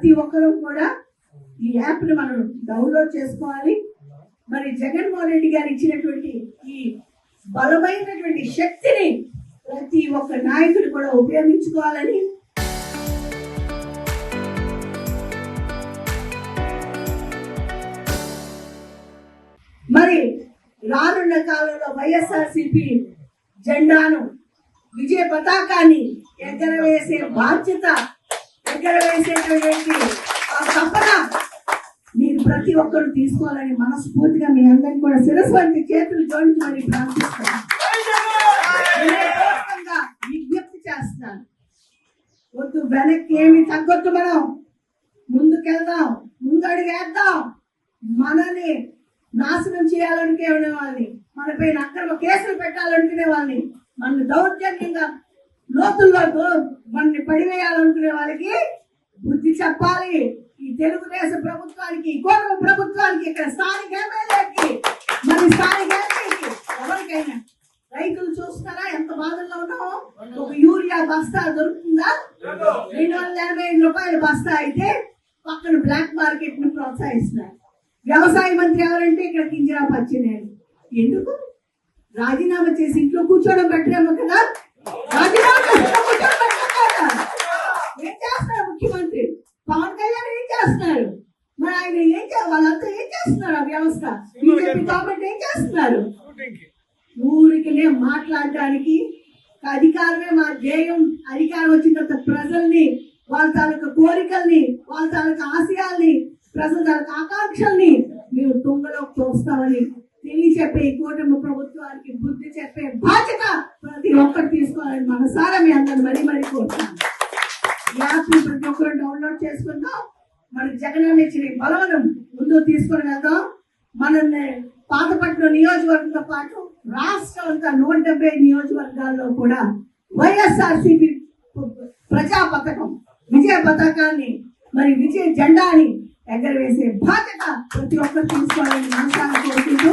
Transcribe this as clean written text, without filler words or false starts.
ప్రతి ఒక్కరూ కూడా ఈ యాప్ని మనం డౌన్లోడ్ చేసుకోవాలి. మరి జగన్మోహన్ రెడ్డి గారు ఇచ్చినటువంటి ఈ బలమైనటువంటి శక్తిని ప్రతి ఒక్క నాయకుడు కూడా ఉపయోగించుకోవాలని, మరి రానున్న కాలంలో వైఎస్ఆర్సీపీ జెండాను విజయ పతాకాన్ని ఎగరవేసే బాధ్యత, ఎగరవేసేటువంటి ఆ తపన మీరు ప్రతి ఒక్కరు తీసుకోవాలని మనస్ఫూర్తిగా మీ అందరికీ కూడా శిరస్సు వంటి చేతులు జోడించి మరి ప్రార్థిస్తాను, విజ్ఞప్తి చేస్తాను. వద్దు, వెనక్కి ఏమి తగ్గొద్దు, మనం ముందుకెళ్దాం, ముందడుగు వేద్దాం. మనని నాశనం చేయాలనుకునే వాళ్ళని, మనపై అక్రమ కేసులు పెట్టాలనుకునే వాళ్ళని, మన దౌర్జన్యంగా లోతుల్లో మనని పడివేయాలనుకునే వాళ్ళకి బుద్ధి చెప్పాలి. ఈ తెలుగుదేశం ప్రభుత్వానికి, కూటమి ప్రభుత్వానికి, ఇక్కడ స్థానిక ఎమ్మెల్యేకి, మరి స్థానిక ఎంపీకి, ఎవరికైనా. రైతులు చూస్తారా ఎంత బాధల్లో ఉన్నామో. ఒక యూరియా బస్తా దొరుకుతుందా? 285 రూపాయల బస్తా అయితే పక్కన బ్లాక్ మార్కెట్ ని ప్రోత్సహిస్తున్నారు. వ్యవసాయ మంత్రి ఎవరంటే ఇక్కడ కింజరాపు అచ్చెన్నాయుడు. ఎందుకు రాజీనామా చేసి ఇంట్లో కూర్చోవడం పెట్టలేము కదా? రాజీనామా కూర్చోవడం పెట్టలేదా? ఏం చేస్తున్నారు ముఖ్యమంత్రి పవన్ కళ్యాణ్? ఏం చేస్తున్నారు? మరి ఆయన వాళ్ళంతా ఏం చేస్తున్నారు? ఆ వ్యవస్థ బీజేపీ గవర్నమెంట్ ఏం చేస్తున్నారు? ఊరికినే మాట్లాడడానికి అధికారమే మా ధ్యేయం. అధికారం వచ్చిన తర్వాత ప్రజల్ని, వాళ్ళ తాలూకా కోరికల్ని, వాళ్ళ తాలూకా ఆశయాల్ని, ప్రజల తాలూకా ఆకాంక్షల్ని మేము తుంగలోకి తోస్తామని తెలియచెప్పే ఈ కూటమి ప్రభుత్వానికి బుద్ధి చెప్పే బాధ్యత ప్రతి ఒక్కరు తీసుకోవాలని మనసారా మీ అందరిని మరీ కోరుతున్నాను. ఈ యాప్ని ప్రతి ఒక్కరు డౌన్లోడ్ చేసుకుందాం. మనకి జగన్ ఇచ్చిన బలవనం ముందు తీసుకొని వెళ్దాం. మనల్ని పాతపట్నం నియోజకవర్గంతో పాటు రాష్ట్రం అంతా 170 నియోజకవర్గాల్లో కూడా వైఎస్ఆర్సీపీ ప్రజా పథకం, విజయ పథకాన్ని, మరి విజయ జెండాని ఎగరవేసే బాధ్యత ప్రతి ఒక్కరు తీసుకోవాలని మనసారా కోరుకుంటూ